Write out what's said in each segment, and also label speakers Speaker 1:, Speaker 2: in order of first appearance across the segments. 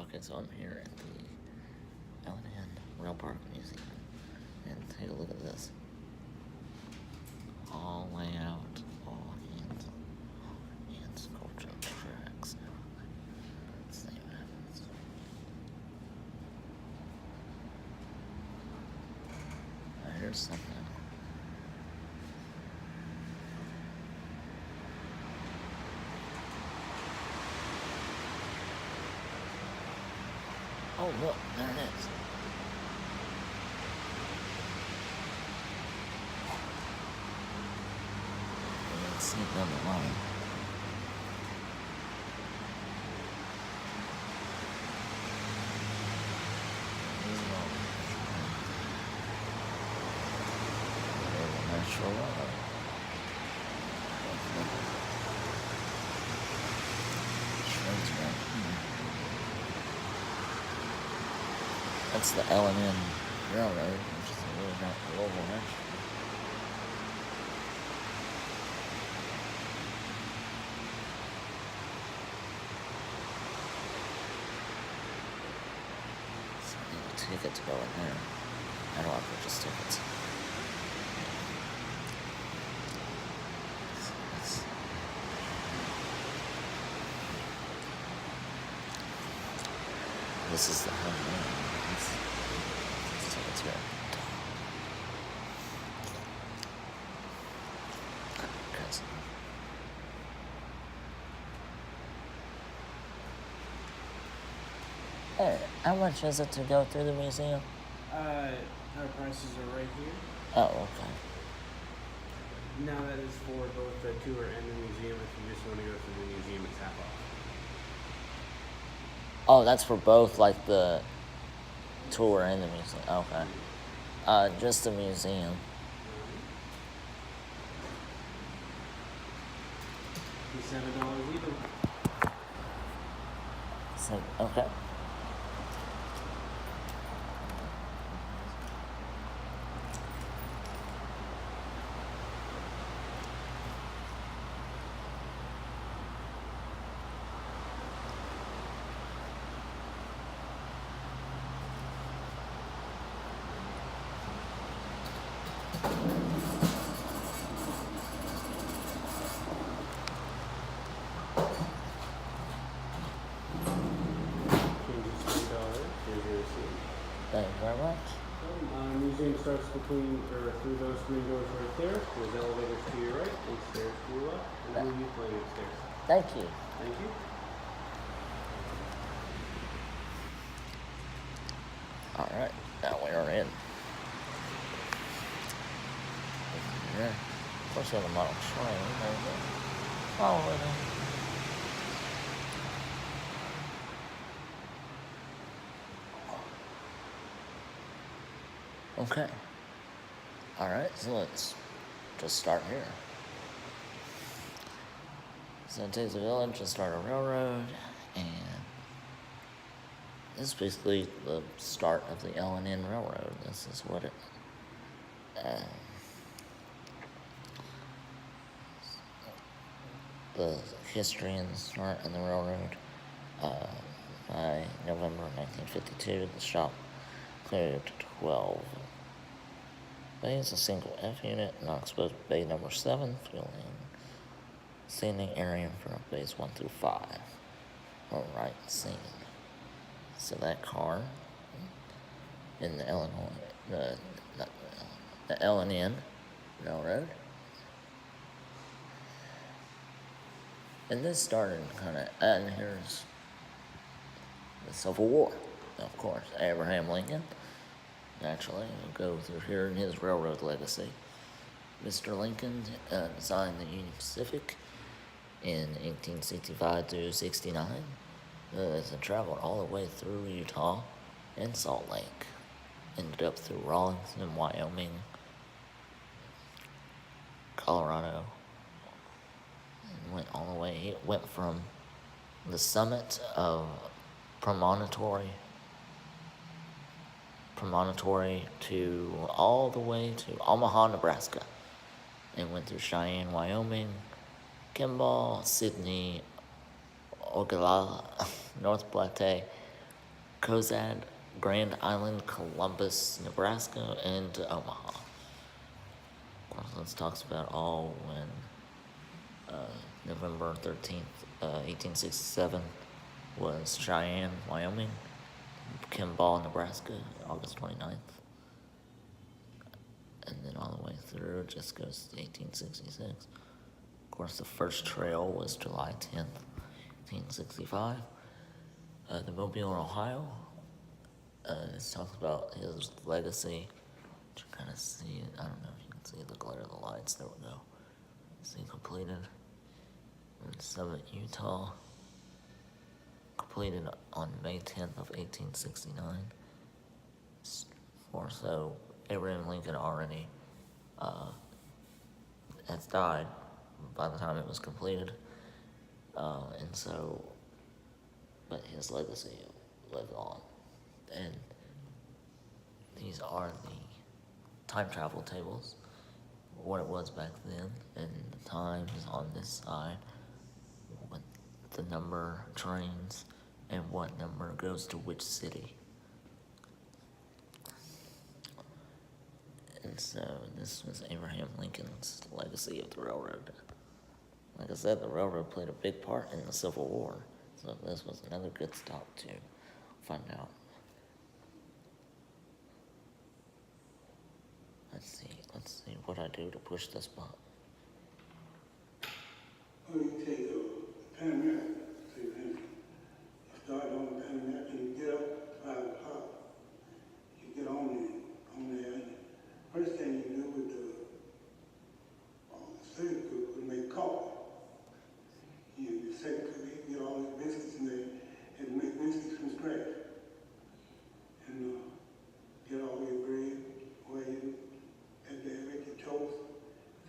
Speaker 1: Okay, so I'm here at the Railpark Museum, and take a look at this. All layout, all hand sculpture tracks, and everything. Let's see what happens. Here's something. Oh, look, there it is. You can see it down the line. Natural water. Trains right here. That's the L&N Railroad, which is a really not global national. So I need a ticket to go in there. How do I purchase tickets? This is the tickets here. Hey, how much is it to go through the museum?
Speaker 2: Our prices are right here.
Speaker 1: Oh, okay.
Speaker 2: Now that is for both the tour and the museum. If you just want to go through the museum, it's half off.
Speaker 1: Oh, that's for both, like the tour and the museum. Okay. Just the museum.
Speaker 2: $7 even.
Speaker 1: So, okay. Thank you very much.
Speaker 2: Museum starts through those green doors right there. There's elevators to your right and stairs to your left. And then we'll be playing upstairs.
Speaker 1: Thank you.
Speaker 2: Thank you.
Speaker 1: Alright, now we are in. Yeah. Of course, we have a model train. There we go. Follow it in. Okay. Alright, so let's just start here. So it takes a village to start a railroad, and this is basically the start of the L&N Railroad. This is what it... the history and the start of the railroad. By November 1952, the shop cleared 12 bays, a single F unit, non-exposed bay number 7, fueling standing area for bays 1 through 5. Alright, scene. So that car in the the L&N Railroad. And this started and here's the Civil War, of course. Abraham Lincoln, naturally, we'll go through here in his railroad legacy. Mr. Lincoln designed the Union Pacific in 1865 through 69. It traveled all the way through Utah and Salt Lake. Ended up through Rawlins in Wyoming, Colorado, and went all the way. It went from the summit of Promontory to all the way to Omaha, Nebraska, and went through Cheyenne, Wyoming, Kimball, Sydney, Ogallala, North Platte, Cozad, Grand Island, Columbus, Nebraska, and to Omaha. Of course, this talks about all when November 13th, 1867 was Cheyenne, Wyoming, Kimball, Nebraska, August 29th. And then all the way through, it just goes to 1866. Of course, the first trail was July 10th, 1865. The Mobile, Ohio. This talks about his legacy. You kind of see it. I don't know if you can see the glare of the lights. There we go. See completed. In Summit, Utah. Completed on May 10th of 1869. So Abraham Lincoln already has died by the time it was completed. And so, but his legacy lived on. And these are the time travel tables, what it was back then, and the times on this side, what the number of trains, and what number goes to which city. And so this was Abraham Lincoln's legacy of the railroad. Like I said, the railroad played a big part in the Civil War, so this was another good stop to find out. Let's see what I do to push this button.
Speaker 3: Well, you take a Panamera, say, you start on the Panamera and you get up 5 o'clock. You get on there. And first thing you do with the service cook would make coffee. You second cook, you get all the biscuits in there and make biscuits from scratch. And get all your bread where you at there, make your toast,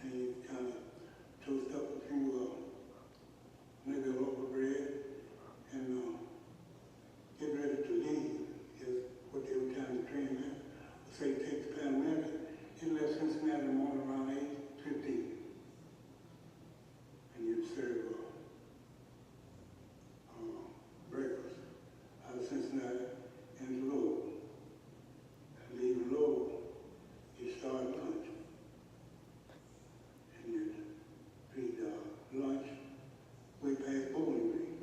Speaker 3: and you kind of toast up a few, maybe a loaf of bread, and get ready to leave, is what they were trying to train there. Say take the Panamera, it left Cincinnati in the morning around 8:15. And you'd serve breakfast out of Cincinnati into Lowell. And leaving Lowell, you start lunch. And you'd feed lunch way past Bowling Green.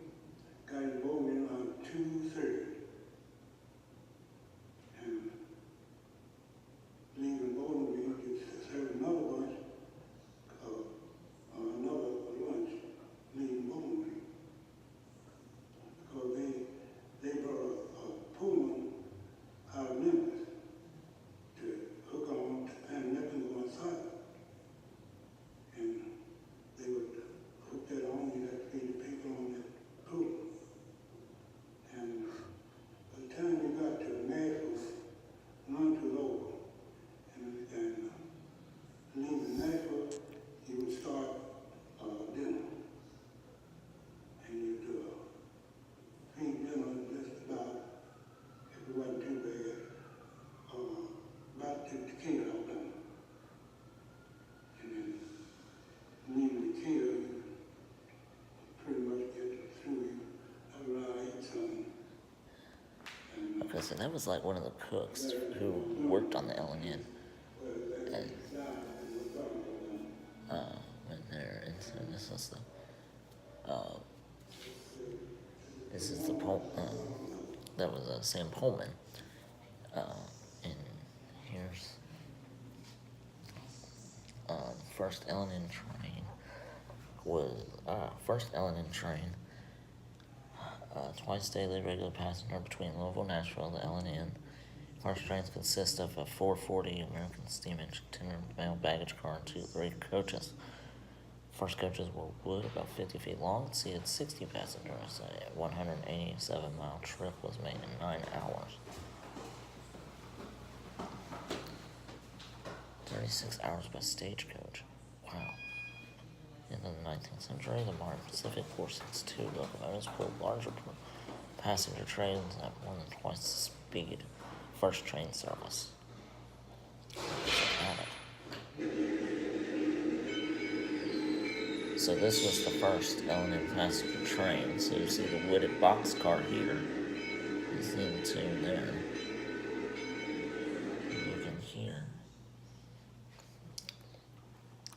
Speaker 3: Got in Bowling Green around 2:30. And leaving Bowling Green, you'd serve another lunch, another lunch, leaving Bowling Green. Because they brought a Pullman out of Memphis to hook on to Panamera and go inside. And they would hook that on, you'd have to feed the people on that Pullman. And by the time you got to Nashville, lunch was over. And leaving Nashville, you would start dinner. And you'd feed dinner just about, if it wasn't too bad, about to Decatur all done. And then leaving Decatur, you pretty much get through around 8 something.
Speaker 1: Okay, so that was like one of the cooks who worked on the L&N. And went there, and so this is the that was Sam Pullman. And here's first L&N train was first L&N train. Twice daily regular passenger between Louisville and Nashville, the L&N. First trains consist of a 440 American steam engine, 10 mail baggage car, and 2 coaches. First coaches were wood, about 50 feet long, seated 60 passengers. A 187-mile trip was made in 9 hours. 36 hours by stagecoach. Wow. In the 19th century, the modern Pacific 462 locomotives pulled larger passenger trains at more than twice the speed. First train service. So this was the first L&N passenger train. So you see the wooded boxcar here. You see the two there. You can hear.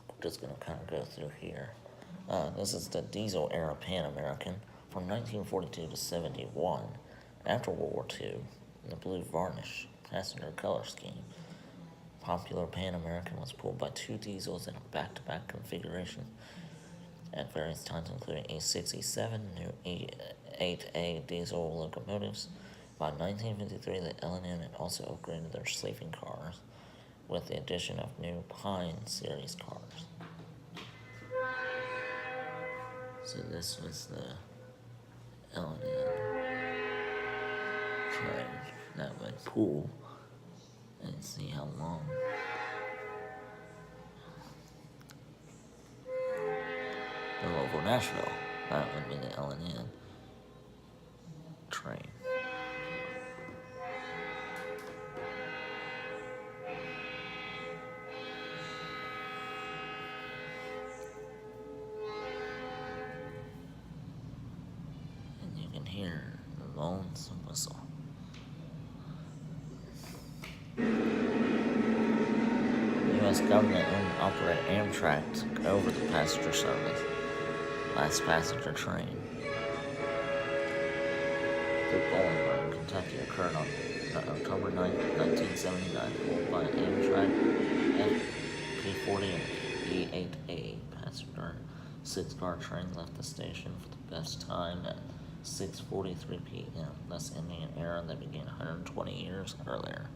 Speaker 1: We're just gonna kind of go through here. This is the diesel era Pan American from 1942 to 71. After World War II, the blue varnish passenger color scheme. Popular Pan American was pulled by two diesels in a back-to-back configuration at various times, including E6, E7, new E8A diesel locomotives. By 1953, the L&N had also upgraded their sleeping cars with the addition of new Pine series cars. So this was the L&N train that would pull and see how long. The Louisville Nashville, that would be the L&N train. And you can hear the lonesome whistle. The U.S. government owned and operated Amtrak took over the passenger service. Last passenger train. The Bowling Green, Kentucky occurred on October 9, 1979, pulled by Amtrak P40 and E8A passenger. 6-car train left the station for the best time at 6:43 p.m., thus ending an era that began 120 years earlier.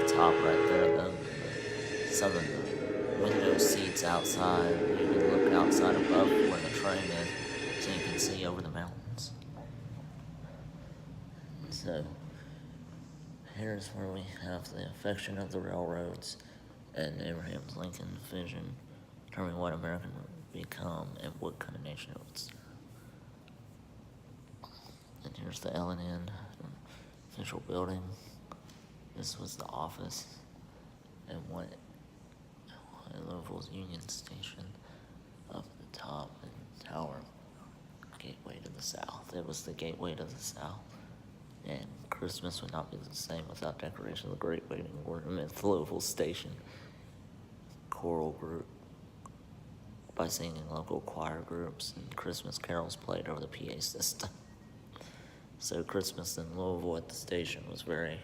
Speaker 1: Top right there, some of the window seats outside. You can look outside above where the train is, so you can see over the mountains. So here's where we have the affection of the railroads and Abraham Lincoln's vision, determining what America would become and what kind of nation it would serve. And here's the L&N official building. This was the office and what Louisville's Union Station up at the top and tower, gateway to the south. It was the gateway to the south. And Christmas would not be the same without decoration of the Great Waiting Room at Louisville Station. Choral group by singing local choir groups, and Christmas carols played over the PA system. So Christmas in Louisville at the station was very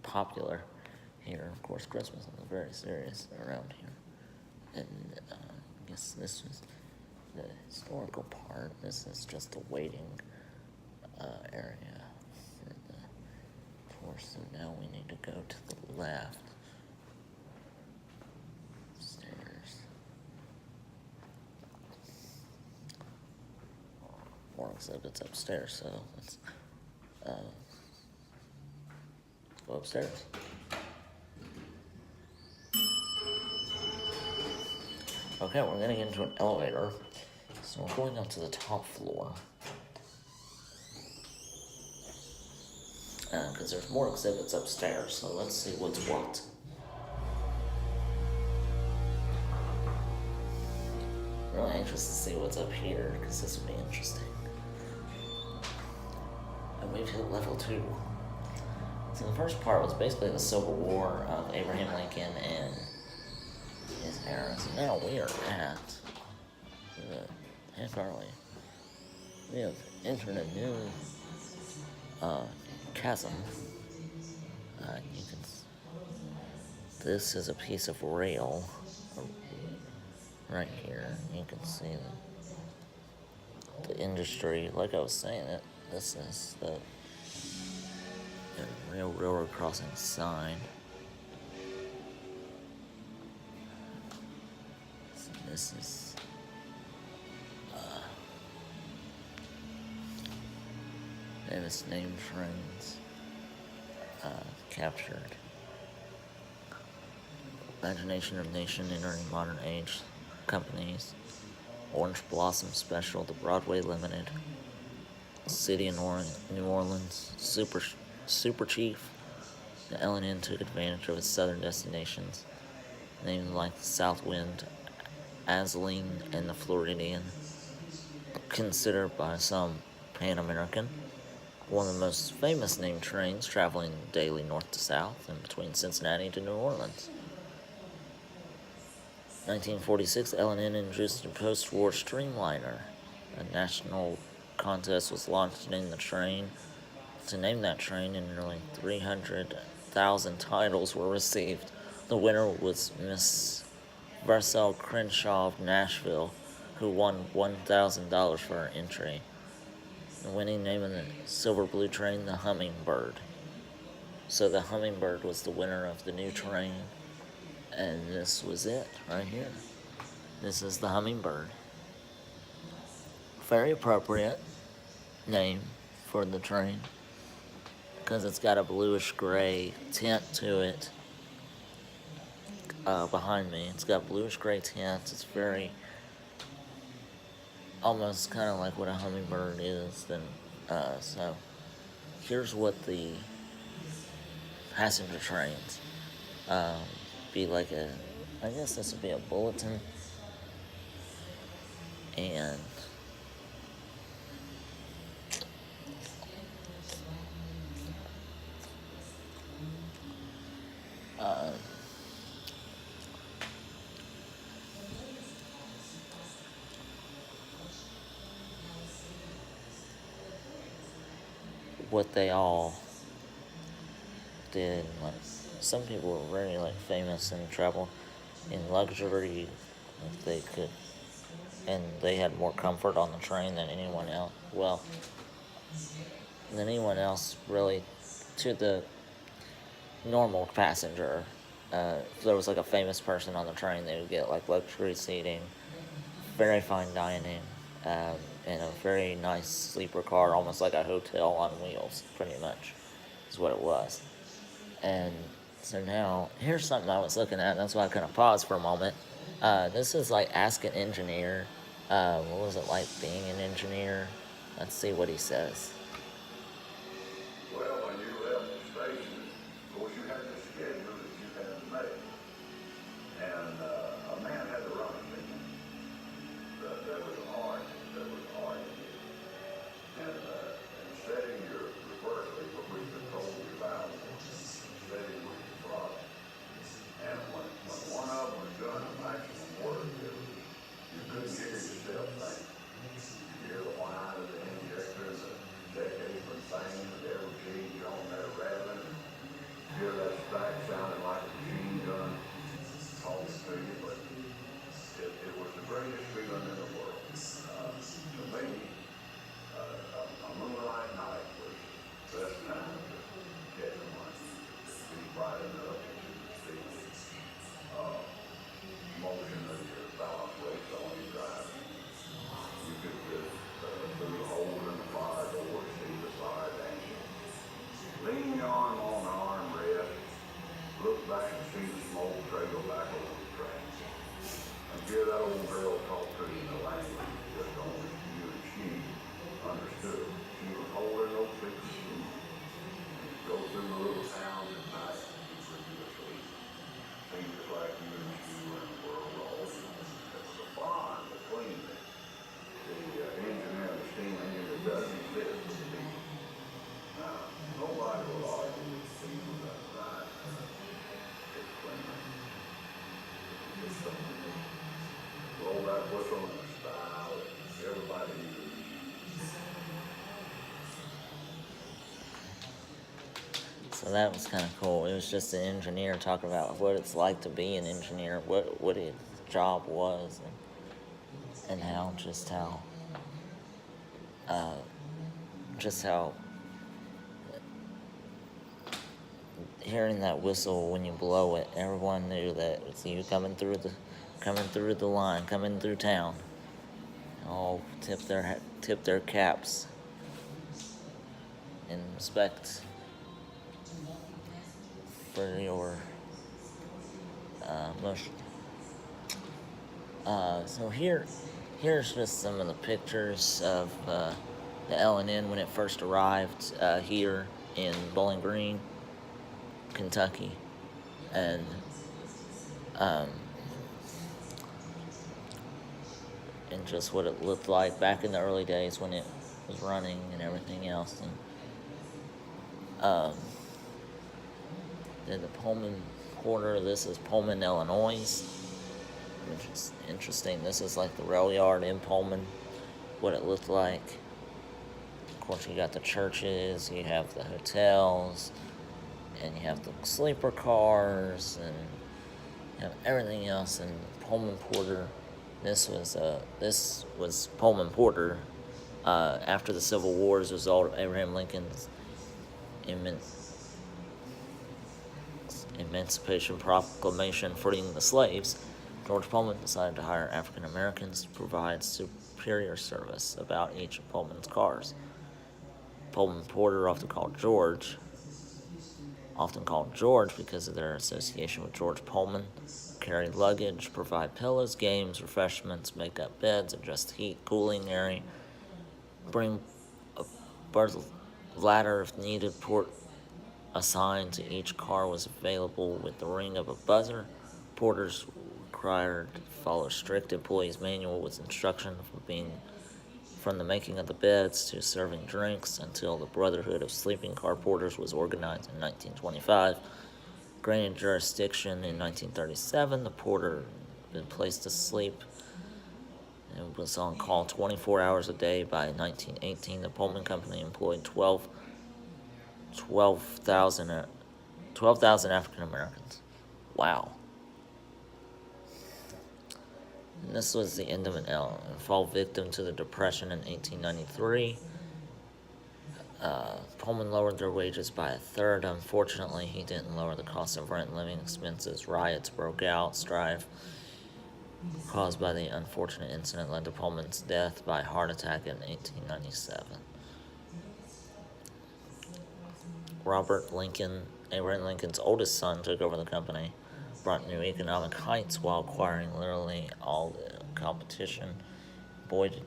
Speaker 1: popular here. Of course, Christmas is very serious around here. And I guess this was the historical part. This is just the waiting area for the tour. So now we need to go to the left. Stairs. More exhibits upstairs, so let's go upstairs. Okay, we're gonna get into an elevator. So we're going up to the top floor. Because there's more exhibits upstairs, so let's see what's what. Really anxious to see what's up here, because this will be interesting. And we've hit level 2. So the first part was basically the Civil War of Abraham Lincoln and his era. So now we are at the heck are we? We have entered a new chasm. You can. This is a piece of rail right here. You can see the industry. Like I was saying, this is the railroad crossing sign. So this is famous name trains captured. Imagination of Nation entering modern age companies. Orange Blossom Special, the Broadway Limited, City of New Orleans, Super Chief, The L&N took advantage of its southern destinations, named like the Southwind, Azuline, and the Floridian, considered by some Pan American, one of the most famous named trains traveling daily north to south and between Cincinnati to New Orleans. 1946, L&N introduced a post-war streamliner. A national contest was launched to name that train, and nearly 300,000 titles were received. The winner was Miss Marcel Crenshaw of Nashville, who won $1,000 for her entry. The winning name of the Silver Blue train, the Hummingbird. So the Hummingbird was the winner of the new train, and this was it right here. This is the Hummingbird. Very appropriate name for the train because it's got a bluish gray tint to it. Behind me, it's got bluish gray tint. It's very almost kind of like what a hummingbird is. So here's what the passenger trains be like. I guess this would be a bulletin, and what they all did. Like, some people were very famous and travel in luxury. If they could, and they had more comfort on the train than anyone else. Well, than anyone else really, to the normal passenger. If there was a famous person on the train, they would get luxury seating, very fine dining, and a very nice sleeper car, almost like a hotel on wheels, pretty much, is what it was. And so now, here's something I was looking at, and that's why I kind of paused for a moment. This is Ask an Engineer. What was it like being an engineer? Let's see what he says.
Speaker 4: Well, when you left the station, of course you had the schedule that you had to make. And a man had to run a meeting. That was hard. And setting your reverse lever, which controls your valve, setting with your throttle. And when one of them was doing the maximum work, you couldn't hear yourself think. You hear the whine of the injector, the check apron thing, the every change on that rattling. You hear that stack sounding like a machine gun talking to you, but it was the greatest feeling in the world. To me, a moonlight night was the best time to get the money, to be bright enough to see motion of your balance weights on your driving. You could just, through the hole in the fire door, see the fire dancing. Lean your arm on the armrest, look back and see the smoke trail back over the track. And hear that old girl talk to you in the language just only you and she understood. She was holding those big shoes. Go through the little towns at night and you would be asleep. Seems just like you and she were in the world all over. There was a bond between the engineer and the steam engine that doesn't exist with the people. Now, nobody will argue with people that ride. It's cleaner. It's something. Roll that whistle in a style that everybody uses.
Speaker 1: So that was kind of cool. It was just an engineer talking about what it's like to be an engineer, what his job was, and how hearing that whistle when you blow it, everyone knew that it's you coming through the line, coming through town. All tip their caps in respect for your motion. So here's just some of the pictures of the L&N when it first arrived here in Bowling Green. Kentucky, and um, and just what it looked like back in the early days when it was running and everything else. And then the Pullman Porter. This is Pullman, Illinois, which is interesting. This is like the rail yard in Pullman, what it looked like. Of course, you got the churches, you have the hotels, and you have the sleeper cars, and you have everything else. And Pullman Porter, this was Pullman Porter after the Civil War as a result of Abraham Lincoln's Emancipation Proclamation freeing the slaves. George Pullman decided to hire African Americans to provide superior service about each of Pullman's cars. Pullman Porter, often called George because of their association with George Pullman, carry luggage, provide pillows, games, refreshments, make up beds, adjust heat, cooling area, bring a berth ladder if needed. Port assigned to each car was available with the ring of a buzzer. Porters required to follow strict employees' manual with instruction from the making of the beds to serving drinks until the Brotherhood of Sleeping Car Porters was organized in 1925. Granted jurisdiction in 1937, the porter had been placed to sleep and was on call 24 hours a day. By 1918, the Pullman Company employed 12,000 African Americans. Wow. And this was the end of an era, and fall victim to the Depression in 1893. Pullman lowered their wages by a third. Unfortunately, he didn't lower the cost of rent and living expenses. Riots broke out. Strife caused by the unfortunate incident led to Pullman's death by heart attack in 1897. Robert Lincoln, Abraham Lincoln's oldest son, took over the company, brought new economic heights while acquiring literally all the competition. Buoyed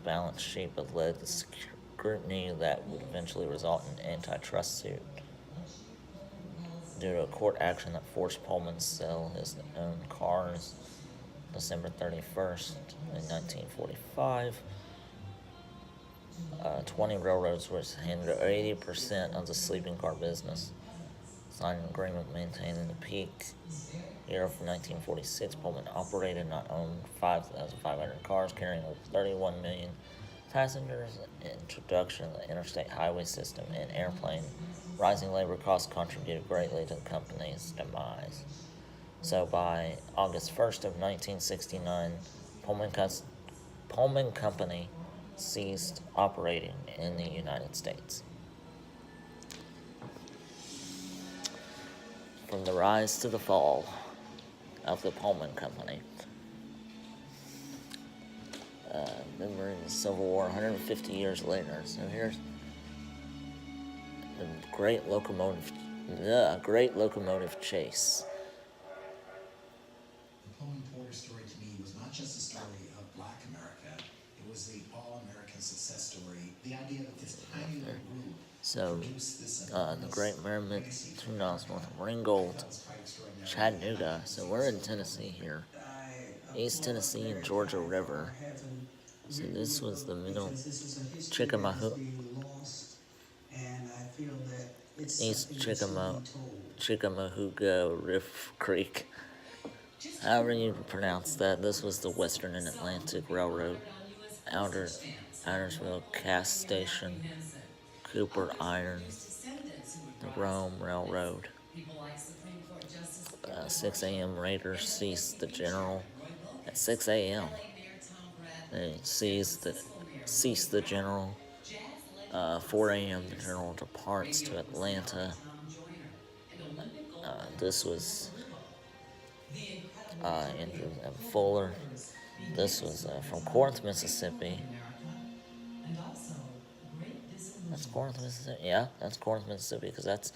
Speaker 1: balance sheet, but led to scrutiny that would eventually result in an antitrust suit due to a court action that forced Pullman to sell his own cars December 31st in 1945. 20 railroads which handled 80% of the sleeping car business signed an agreement maintaining the peak year of 1946. Pullman operated not owned 5,500 cars carrying over 31 million passengers. Introduction of the interstate highway system and airplane rising labor costs contributed greatly to the company's demise. So by August 1st of 1969, Pullman Company ceased operating in the United States. From the rise to the fall of the Pullman Company. Then we're in the Civil War 150 years later. So here's the Great Locomotive Chase.
Speaker 5: The Pullman Porter story to me was not just a story of Black America, it was the all-American success story. The idea that this tiny little group produced this
Speaker 1: the Great Merrimack, 2 miles north of Ringgold, Chattanooga. So we're in Tennessee here. East Tennessee and Georgia River. So this was the middle East Chickamauga Riff Creek. However you pronounce that, this was the Western and Atlantic Railroad, Ironsville Cass Station, Cooper Iron, the Rome Railroad. 6 a.m. Raiders seized the General. At 6 a.m. they ceased the General. 4 a.m. the General departs to Atlanta. This was Andrew M. Fuller. This was from Corinth, Mississippi. That's Corinth, Mississippi. Yeah, that's Corinth, Mississippi, because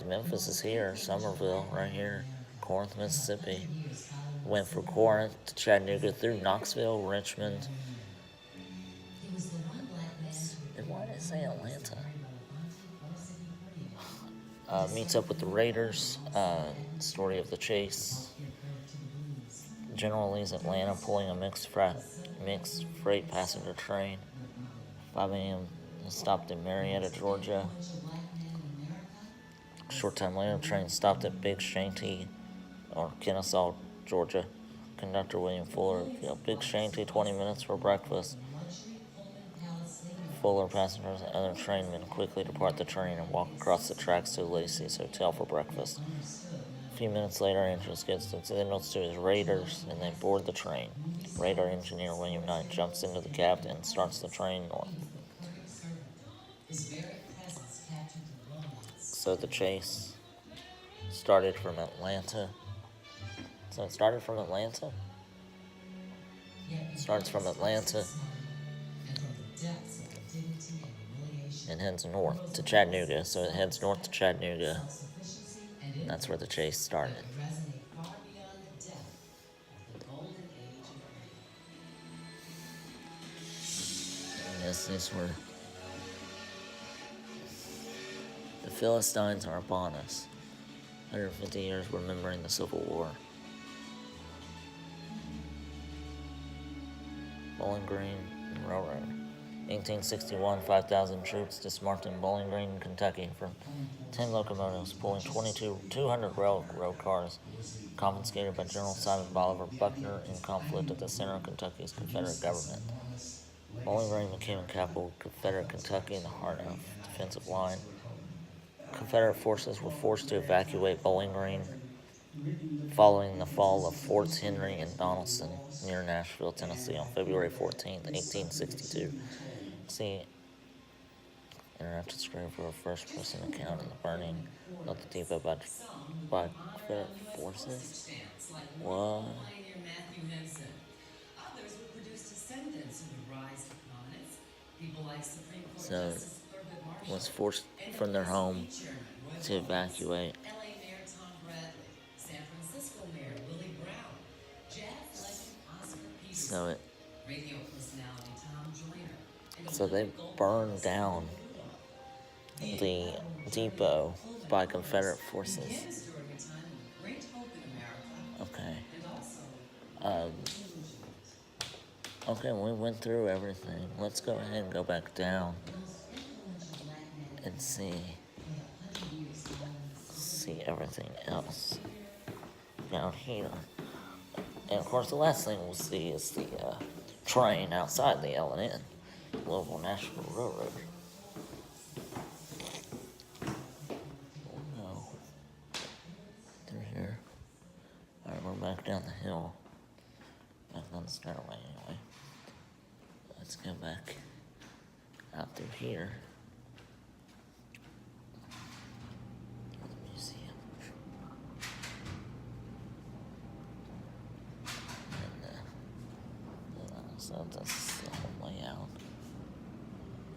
Speaker 1: Memphis is here, Somerville right here, Corinth, Mississippi. Went from Corinth to Chattanooga through Knoxville, Richmond. And why did it say Atlanta? Meets up with the Raiders. Story of the chase. General leaves Atlanta pulling a mixed freight passenger train. 5 a.m. Stopped in Marietta, Georgia. A short time later, train stopped at Big Shanty, or Kennesaw, Georgia. Conductor William Fuller, Big Shanty, 20 minutes for breakfast. Fuller passengers and other trainmen quickly depart the train and walk across the tracks to Lacey's hotel for breakfast. A few minutes later, Andrews gets the signals to his raiders and they board the train. Radar engineer William Knight jumps into the cab and starts the train north. So the chase started from Atlanta. So it started from Atlanta? Starts from Atlanta and heads north to Chattanooga. So it heads north to Chattanooga. And that's where the chase started. Yes, these were. The Philistines are upon us. 150 years remembering the Civil War. Bowling Green Railroad. 1861, 5,000 troops dismarched in Bowling Green, Kentucky from 10 locomotives pulling 200 railroad cars, confiscated by General Simon Bolivar Buckner in conflict at the center of Kentucky's Confederate government. Bowling Green became the capital of Confederate Kentucky in the heart of the defensive line. Confederate forces were forced to evacuate Bowling Green following the fall of Forts Henry and Donelson near Nashville, Tennessee on February 14, 1862. See, interactive script for a first-person account in the burning of the depot by Confederate forces. What? So, was forced from their home to evacuate. So they burned down the depot by Confederate forces. Okay. Okay, we went through everything. Let's go ahead and go back down and see everything else down here. And of course, the last thing we'll see is the train outside the L&N, Global National Railroad. We'll go through here. Alright, we're back down the hill. Back down the stairway anyway. Let's go back out through here. The museum. And so that's the whole layout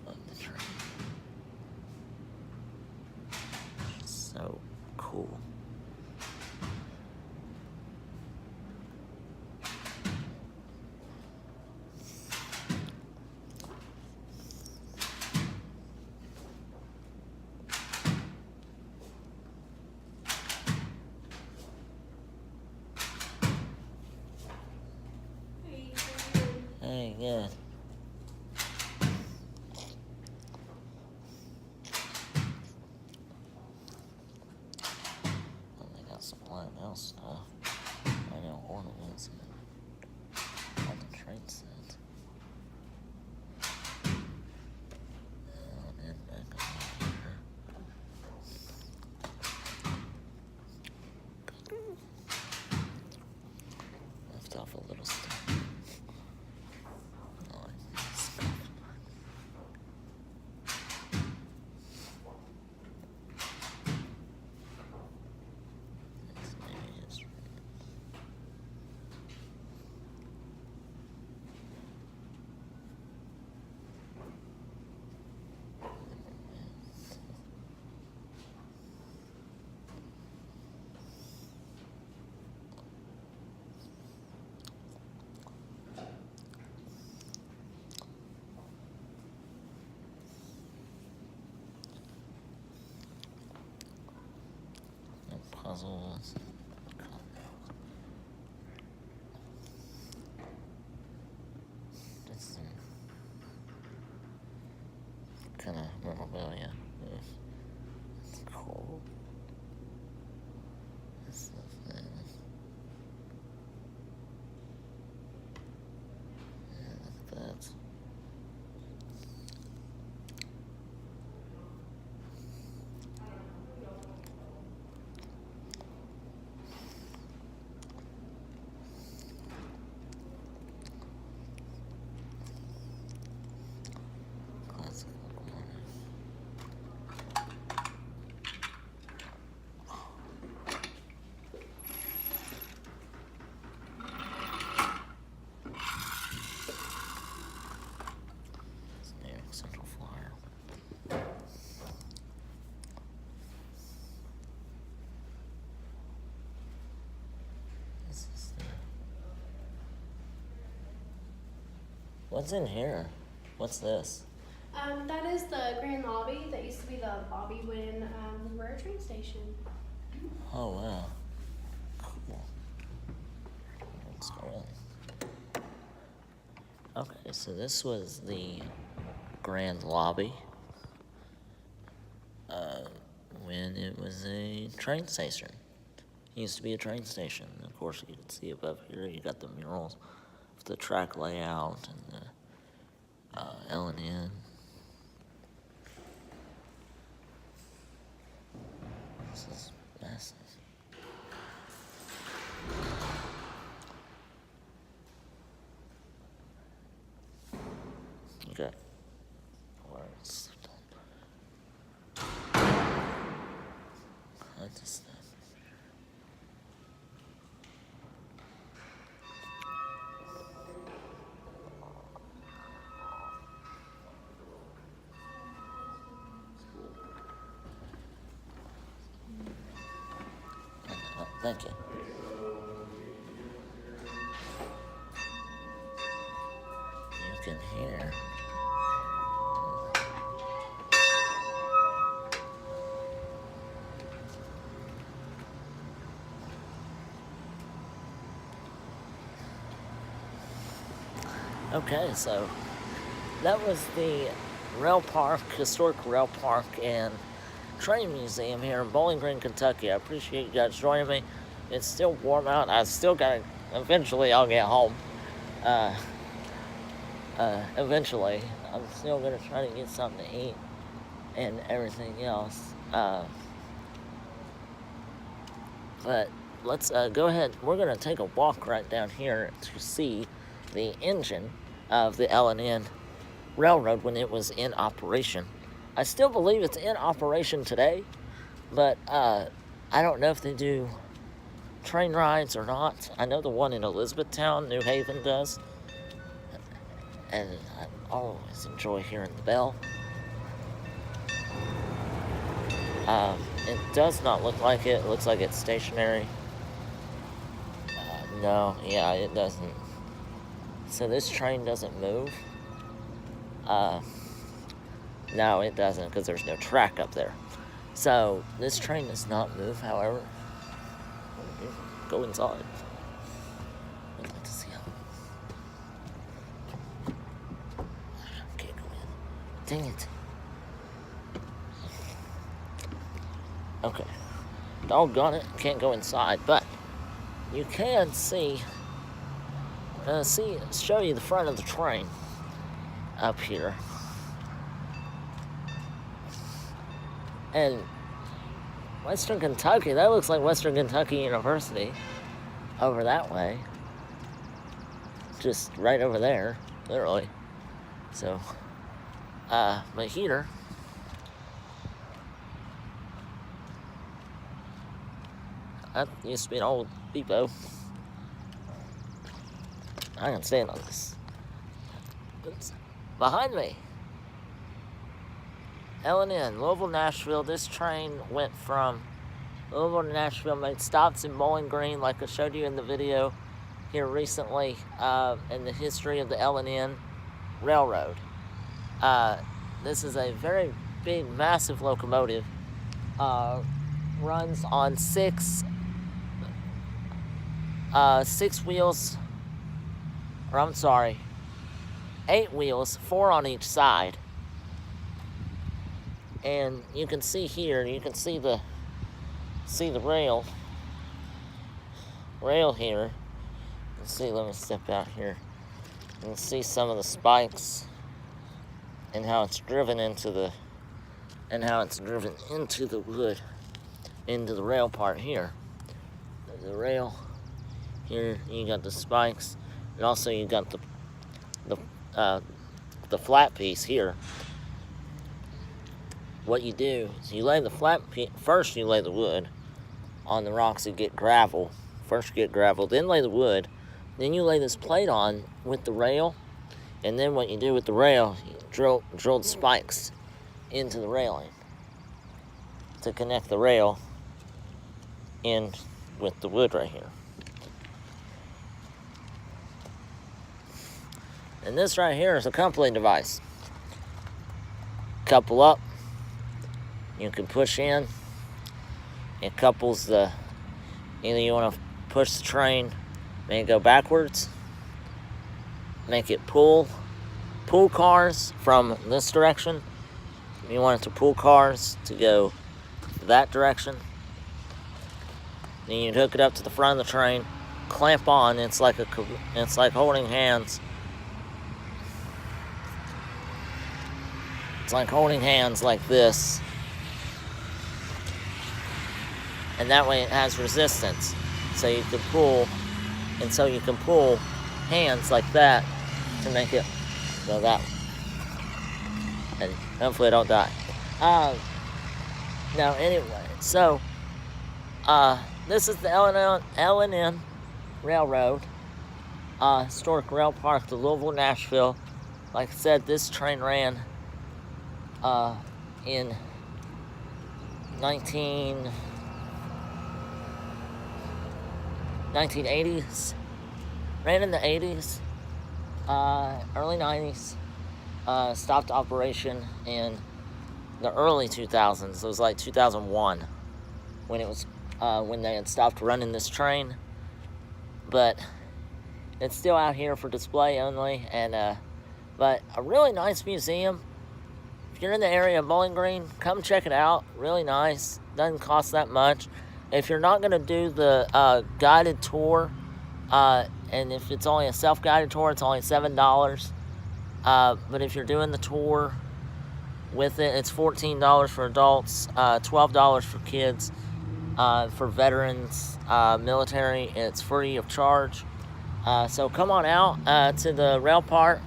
Speaker 1: of the train. So cool. Hey, good. Oh, they got some Black Nail stuff. I know ornaments on the train set. And back over here. Left off a little stuff. puzzles. This kind of memorabilia. It's cool. This stuff there. Yeah, look at that. Classic locomotive. It's New York Central Flyer. This is the... What's in here? What's this?
Speaker 6: That is the Grand Lobby. That used to be the lobby when we were a train station.
Speaker 1: Oh, wow. Cool. Let's go in. Okay, so this was the Grand Lobby when it was a train station. It used to be a train station. Of course, you can see above here, you got the murals of the track layout and the L&N. This is massive. Okay. Where's the stuff? Thank you. You can hear. Okay, so that was the Railpark, historic Railpark and Train Museum here in Bowling Green, Kentucky. I appreciate you guys joining me. It's still warm out. I still gotta, eventually I'll get home. Eventually. I'm still gonna try to get something to eat and everything else. But let's go ahead. We're gonna take a walk right down here to see the engine of the L&N Railroad when it was in operation. I still believe it's in operation today, but I don't know if they do train rides or not. I know the one in Elizabethtown, New Haven does, and I always enjoy hearing the bell. It does not look like it. It looks like it's stationary. No, yeah, it doesn't. So this train doesn't move. No, it doesn't, because there's no track up there. So this train does not move, however. Go inside. I'd like to see how. I can't go in. Dang it. Okay. Doggone it. Can't go inside, but you can see, show you the front of the train up here. And Western Kentucky, that looks like Western Kentucky University over that way. Just right over there, literally. So, but here, that used to be an old depot. I can stand on this. Oops. Behind me, L&N, Louisville, Nashville. This train went from Louisville to Nashville, made stops in Bowling Green, like I showed you in the video here recently, in the history of the L&N Railroad. This is a very big, massive locomotive. runs on six wheels, or I'm sorry, 8 wheels, 4 on each side. And you can see here, you can see the rail here. Let's see, let me step out here. You can see some of the spikes and how it's driven into the wood, into the rail part here. There's the rail here. You got the spikes, and also you got the flat piece here. What you do is you lay the flat piece first. You lay the wood on the rocks and get gravel. First you get gravel, then lay the wood, then you lay this plate on with the rail, and then what you do with the rail, you drilled spikes into the railing to connect the rail in with the wood right here. And this right here is a coupling device. Couple up, you can push in. It couples either you want to push the train, make it go backwards, make it pull cars from this direction. You want it to pull cars to go that direction. Then you'd hook it up to the front of the train, clamp on. It's like holding hands. It's like holding hands like this. And that way it has resistance. So you can pull hands like that to make it go that way. And hopefully I don't die. Now anyway, so this is the L&N Railroad, historic Railpark to Louisville, Nashville. Like I said, this train ran in 1980s, ran in the 80s, early 90s, stopped operation in the early 2000s. It was like 2001 when it was when they had stopped running this train, but it's still out here for display only. And but a really nice museum. If you're in the area of Bowling Green, come check it out. Really nice. Doesn't cost that much. If you're not going to do the guided tour, and if it's only a self-guided tour, it's only $7. But if you're doing the tour with it, it's $14 for adults, $12 for kids. For veterans, military, it's free of charge. So come on out to the Railpark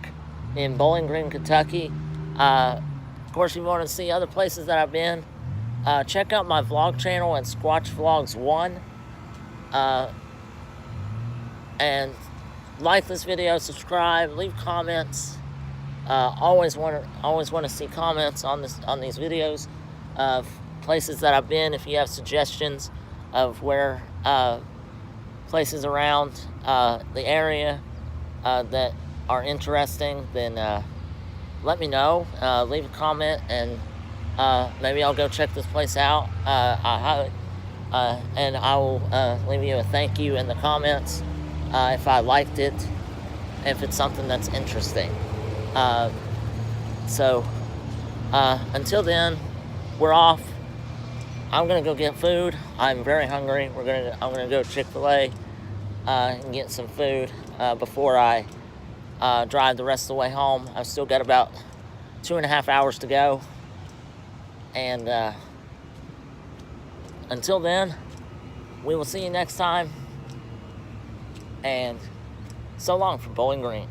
Speaker 1: in Bowling Green, Kentucky. Of course, if you want to see other places that I've been, check out my vlog channel at Squatch Vlogs 1. And like this video, subscribe, leave comments. Always want to see comments on these videos of places that I've been. If you have suggestions of where places around the area that are interesting, then let me know. Leave a comment, and maybe I'll go check this place out. And I will leave you a thank you in the comments if I liked it, if it's something that's interesting. So until then, we're off. I'm gonna go get food. I'm very hungry. I'm gonna go to Chick-fil-A and get some food before I drive the rest of the way home. I've still got about 2.5 hours to go. And until then, we will see you next time. And so long from Bowling Green.